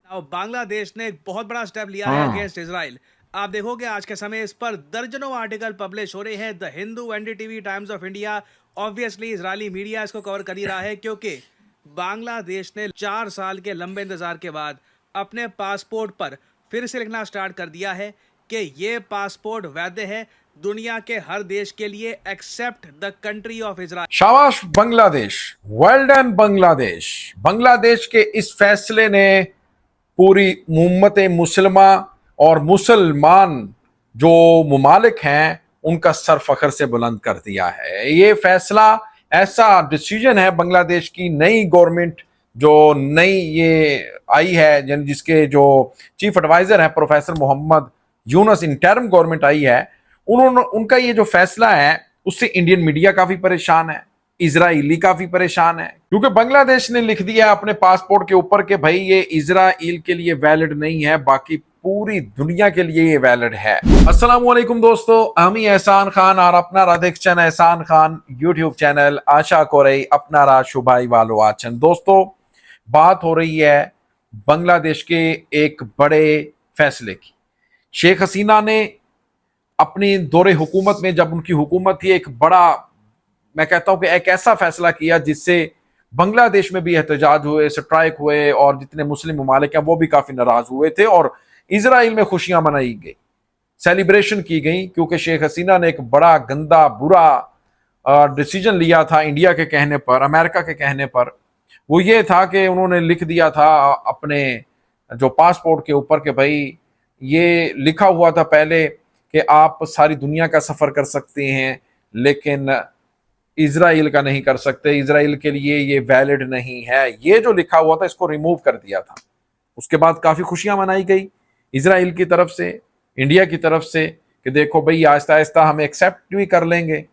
और बांग्लादेश ने एक बहुत बड़ा स्टेप लिया है हाँ। Against Israel. आप देखोगे आज के समय इस पर दर्जनों आर्टिकल पब्लिश हो रहे हैं। The Hindu, NDTV, times of India, obviously Israeli media इसको कवर कर ही रहा है, क्योंकि बांग्लादेश ने 4 साल के लंबे इंतजार के बाद अपने पासपोर्ट पर फिर से लिखना स्टार्ट कर दिया है कि ये पासपोर्ट वैध है दुनिया के हर देश के लिए except the country of Israel. शाबाश बांग्लादेश, वेल डन बांग्लादेश। बांग्लादेश के इस फैसले ने पूरी उम्मत मुसलमा और मुसलमान जो ममालिक हैं उनका सर फखर से बुलंद कर दिया है। ये फैसला ऐसा डिसीजन है बांग्लादेश की नई गवर्नमेंट जो नई ये आई है, जिसके जो चीफ एडवाइजर है professor Mohammad Yunus, interim government आई है, उन्होंने उनका ये जो फैसला है उससे इंडियन मीडिया काफी परेशान है, इजराइली काफी परेशान है, क्योंकि बांग्लादेश ने लिख दिया अपने पासपोर्ट के ऊपर कि भाई ये इजराइल के लिए वैलिड नहीं है, बाकी पूरी दुनिया के लिए ये वैलिड है। अस्सलाम वालेकुम दोस्तों, আমি এহসান খান আর আপনারা দেখছেন এহসান খান यूट्यूब चैनल। आशा করি আপনারা সবাই ভালো আছেন। दोस्तों, बात हो रही है बांग्लादेश के एक बड़े फैसले की। शेख हसीना ने अपनी दौरे हुकूमत में, जब उनकी हुकूमत थी, एक बड़ा, मैं कहता हूं कि एक ऐसा फैसला किया जिससे बांग्लादेश में भी एहतजाज हुए, स्ट्राइक हुए और जितने मुस्लिम ममालिक हैं वो भी काफी नाराज हुए थे और इसराइल में खुशियां मनाई गई, सेलिब्रेशन की गई, क्योंकि शेख हसीना ने एक बड़ा गंदा बुरा डिसीजन लिया था इंडिया के कहने पर, अमेरिका के कहने पर। वो ये था कि उन्होंने लिख दिया था अपने जो पासपोर्ट के ऊपर कि भाई ये लिखा हुआ था पहले कि आप सारी दुनिया का सफर कर सकते हैं लेकिन इजराइल का नहीं कर सकते, इजराइल के लिए ये वैलिड नहीं है। ये जो लिखा हुआ था इसको रिमूव कर दिया था। उसके बाद काफी खुशियां मनाई गई इजराइल की तरफ से, इंडिया की तरफ से, कि देखो भाई आहिस्ता आहिस्ता हम एक्सेप्ट भी कर लेंगे।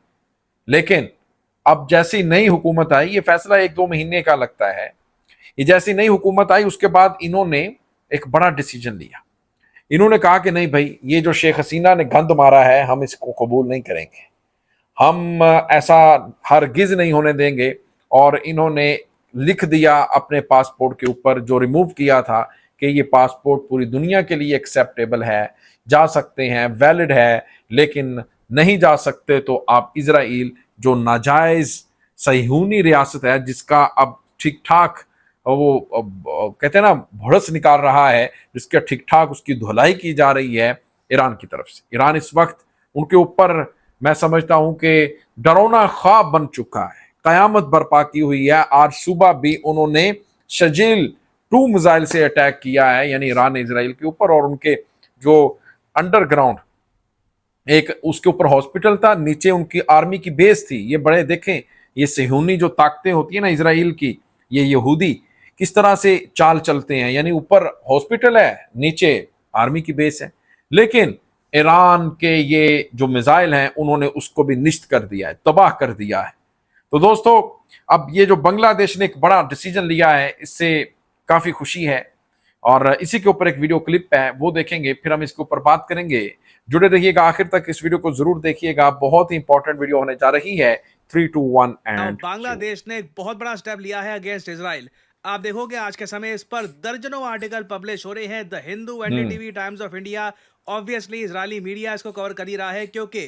लेकिन अब जैसी नई हुकूमत आई, ये फैसला 1-2 महीने का लगता है, ये जैसी नई हुकूमत आई उसके बाद इन्होंने एक बड़ा डिसीजन लिया। इन्होंने कहा कि नहीं भाई, ये जो शेख हसीना ने गंद मारा है हम इसको कबूल नहीं करेंगे, हम ऐसा हरगिज नहीं होने देंगे। और इन्होंने लिख दिया अपने पासपोर्ट के ऊपर, जो रिमूव किया था, कि ये पासपोर्ट पूरी दुनिया के लिए एक्सेप्टेबल है, जा सकते हैं, वैलिड है, लेकिन नहीं जा सकते तो आप इजराइल, जो नाजायज सहीयूनी रियासत है जिसका अब ठीक ठाक वो कहते हैं ना भड़स निकाल रहा है, जिसका ठीक ठाक उसकी धुलाई की जा रही है ईरान की तरफ से। ईरान इस वक्त उनके ऊपर, मैं समझता हूं कि डरावना ख्वाब बन चुका है, कयामत बर्पा की हुई है। आज सुबह भी उन्होंने शजील 2 मिसाइल से अटैक किया है, यानी ईरान ने इजराइल के ऊपर, और उनके जो अंडरग्राउंड एक उसके ऊपर हॉस्पिटल था, नीचे उनकी आर्मी की बेस थी। ये बड़े देखें, ये सेहूनी जो ताकतें होती है ना इजराइल की, ये यहूदी किस तरह से चाल चलते हैं, यानी ऊपर हॉस्पिटल है, नीचे आर्मी की बेस है। लेकिन ईरान के ये जो मिसाइल हैं उन्होंने उसको भी निश्त कर दिया है, तबाह कर दिया है। तो दोस्तों, अब ये जो बांग्लादेश ने एक बड़ा डिसीजन लिया है, इससे काफी खुशी है और इसी के ऊपर एक वीडियो क्लिप है, वो देखेंगे, फिर हम इसके ऊपर बात करेंगे। जुड़े रहिएगा आखिर तक, इस वीडियो को जरूर देखिएगा, बहुत ही इंपॉर्टेंट वीडियो होने जा रही है। 3, 2, 1 एंड बांग्लादेश ने एक बहुत बड़ा स्टेप लिया है अगेंस्ट इजराइल। आप देखोगे आज के समय इस पर दर्जनों आर्टिकल पब्लिश हो रहे हैं। The Hindu, NDTV, times of India, obviously Israeli media इसको कवर कर ही रहा है, क्योंकि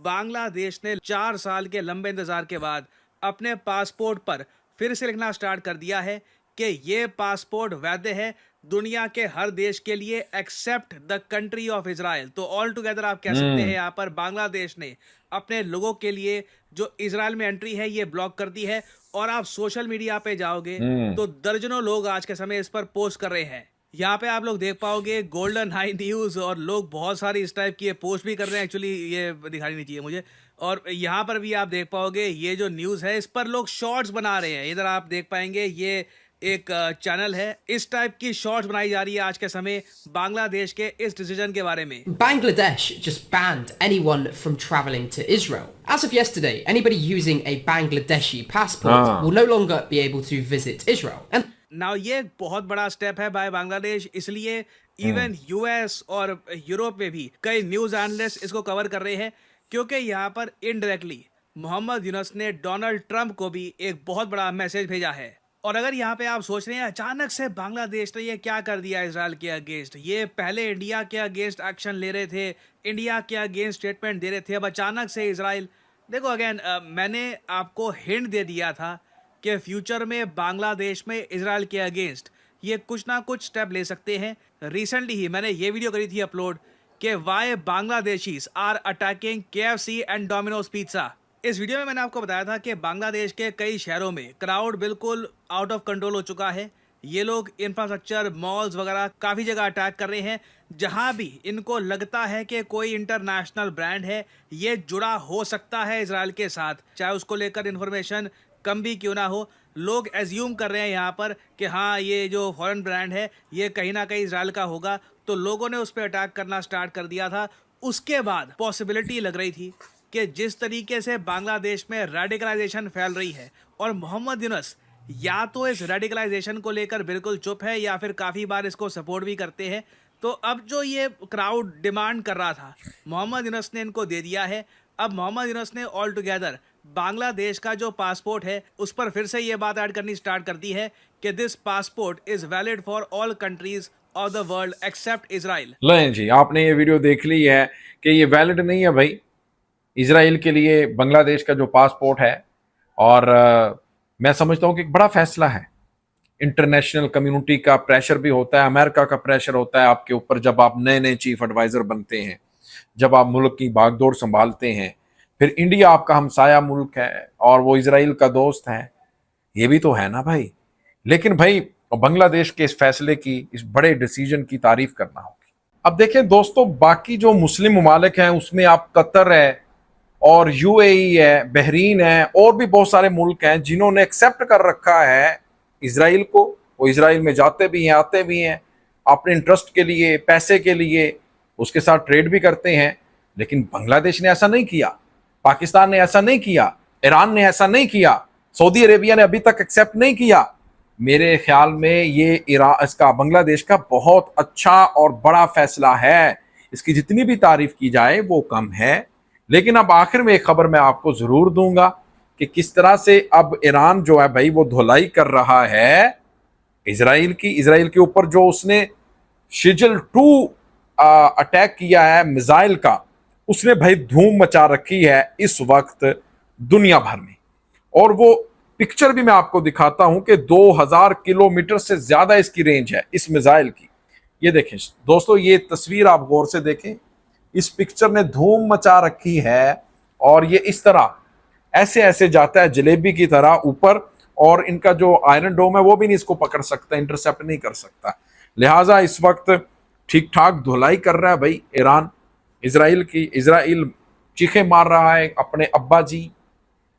बांग्लादेश ने 4 साल के लंबे इंतजार के बाद अपने पासपोर्ट पर फिर से लिखना स्टार्ट कर दिया है कि ये पासपोर्ट वैध है दुनिया के हर देश के लिए except the country of Israel. तो ऑल टुगेदर आप कह सकते हैं यहाँ पर बांग्लादेश ने अपने लोगों के लिए जो इजराइल में एंट्री है ये ब्लॉक कर दी है। और आप सोशल मीडिया पे जाओगे तो दर्जनों लोग आज के समय इस पर पोस्ट कर रहे हैं। यहाँ पे आप लोग देख पाओगे गोल्डन हाई न्यूज, और लोग बहुत सारी इस टाइप की पोस्ट भी कर रहे हैं। एक्चुअली ये दिखानी नहीं चाहिए मुझे। और यहाँ पर भी आप देख पाओगे ये जो न्यूज है इस पर लोग शॉर्ट्स बना रहे हैं। इधर आप देख पाएंगे ये एक चैनल है, इस टाइप की शॉर्ट्स बनाई जा रही है आज के समय बांग्लादेश के इस डिसीजन के बारे में। Bangladesh just banned anyone from traveling to Israel. As of yesterday, anybody using a Bangladeshi passport will no longer be able to visit Israel. And now ये एक बहुत बड़ा स्टेप है बाय बांग्लादेश, इसलिए इवन यूएस और यूरोप में भी कई न्यूज एनालिस्ट इसको कवर कर रहे हैं, क्योंकि यहाँ पर इनडायरेक्टली मोहम्मद यूनुस ने डोनाल्ड ट्रंप को भी एक बहुत बड़ा मैसेज भेजा है। और अगर यहाँ पे आप सोच रहे हैं अचानक से बांग्लादेश ने ये क्या कर दिया इसराइल के अगेंस्ट, ये पहले इंडिया के अगेंस्ट एक्शन ले रहे थे, इंडिया के अगेंस्ट स्टेटमेंट दे रहे थे, अब अचानक से इसराइल। देखो अगेन मैंने आपको हिंट दे दिया था कि फ्यूचर में बांग्लादेश में इसराइल के अगेंस्ट ये कुछ ना कुछ स्टेप ले सकते हैं। रिसेंटली ही मैंने ये वीडियो करी थी अपलोड कि why Bangladeshis are attacking KFC and Domino's pizza. इस वीडियो में मैंने आपको बताया था कि बांग्लादेश के कई शहरों में क्राउड बिल्कुल आउट ऑफ कंट्रोल हो चुका है। ये लोग इंफ्रास्ट्रक्चर, मॉल्स वगैरह काफ़ी जगह अटैक कर रहे हैं। जहां भी इनको लगता है कि कोई इंटरनेशनल ब्रांड है ये जुड़ा हो सकता है इसराइल के साथ, चाहे उसको लेकर इन्फॉर्मेशन कम भी क्यों ना हो, लोग एज्यूम कर रहे हैं यहाँ पर कि हाँ ये जो फॉरेन ब्रांड है ये कहीं ना कहीं इसराइल का होगा, तो लोगों ने उस पर अटैक करना स्टार्ट कर दिया था। उसके बाद पॉसिबिलिटी लग रही थी कि जिस तरीके से बांग्लादेश में रेडिकलाइजेशन फैल रही है और मोहम्मद यूनुस या तो इस रेडिकलाइजेशन को लेकर बिल्कुल चुप है या फिर काफ़ी बार इसको सपोर्ट भी करते हैं, तो अब जो ये क्राउड डिमांड कर रहा था मोहम्मद यूनुस ने इनको दे दिया है। अब मोहम्मद यूनुस ने ऑल टुगेदर बांग्लादेश का जो पासपोर्ट है उस पर फिर से ये बात ऐड करनी स्टार्ट कर दी है कि this passport is valid for all countries of the world accept Israel. लें जी, आपने ये वीडियो देख ली है कि ये वैलिड नहीं है भाई इसराइल के लिए बांग्लादेश का जो पासपोर्ट है। और मैं समझता हूँ कि एक बड़ा फैसला है। इंटरनेशनल कम्युनिटी का प्रेशर भी होता है, अमेरिका का प्रेशर होता है आपके ऊपर जब आप नए नए चीफ एडवाइजर बनते हैं, जब आप मुल्क की भागदौड़ संभालते हैं। फिर इंडिया आपका हमसाया मुल्क है और वो इसराइल का दोस्त है, ये भी तो है ना भाई। लेकिन भाई बांग्लादेश के इस फैसले की, इस बड़े डिसीजन की तारीफ करना होगी। अब देखें दोस्तों, बाकी जो मुस्लिम ममालिक हैं उसमें आप कतर है और UAE है, बहरीन है, और भी बहुत सारे मुल्क हैं जिन्होंने एक्सेप्ट कर रखा है इसराइल को। वो इसराइल में जाते भी हैं, आते भी हैं, अपने इंटरेस्ट के लिए, पैसे के लिए उसके साथ ट्रेड भी करते हैं। लेकिन बांग्लादेश ने ऐसा नहीं किया, पाकिस्तान ने ऐसा नहीं किया, ईरान ने ऐसा नहीं किया, सऊदी अरेबिया ने अभी तक एक्सेप्ट नहीं किया। मेरे ख्याल में ये इसका बांग्लादेश का बहुत अच्छा और बड़ा फैसला है। इसकी जितनी भी तारीफ की जाए वो कम है। लेकिन अब आखिर में एक खबर मैं आपको जरूर दूंगा कि किस तरह से अब ईरान जो है भाई वो धुलाई कर रहा है इसराइल के ऊपर। जो उसने शिजल 2 अटैक किया है मिसाइल का, उसने भाई धूम मचा रखी है इस वक्त दुनिया भर में। और वो पिक्चर भी मैं आपको दिखाता हूं कि 2000 किलोमीटर से ज्यादा इसकी रेंज है इस मिसाइल की। ये देखें दोस्तों, ये तस्वीर आप गौर से देखें, इस पिक्चर ने धूम मचा रखी है। और ये इस तरह ऐसे ऐसे जाता है जलेबी की तरह ऊपर, और इनका जो आयरन डोम है वो भी नहीं इसको पकड़ सकता, इंटरसेप्ट नहीं कर सकता। लिहाजा इस वक्त ठीक ठाक धुलाई कर रहा है भाई ईरान इसराइल की। इसराइल चीखें मार रहा है अपने अब्बा जी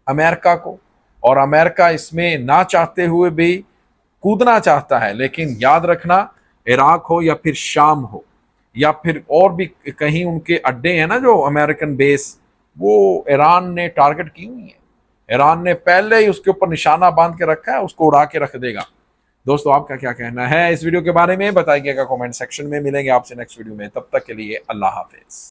अमेरिका को, और अमेरिका इसमें ना चाहते हुए भी कूदना चाहता है। लेकिन याद रखना, इराक हो या फिर शाम हो या फिर और भी कहीं उनके अड्डे हैं ना जो अमेरिकन बेस, वो ईरान ने टारगेट की हुई है। ईरान ने पहले ही उसके ऊपर निशाना बांध के रखा है, उसको उड़ा के रख देगा। दोस्तों आपका क्या कहना है इस वीडियो के बारे में बताइएगा कमेंट सेक्शन में। मिलेंगे आपसे नेक्स्ट वीडियो में, तब तक के लिए अल्लाह हाफिज।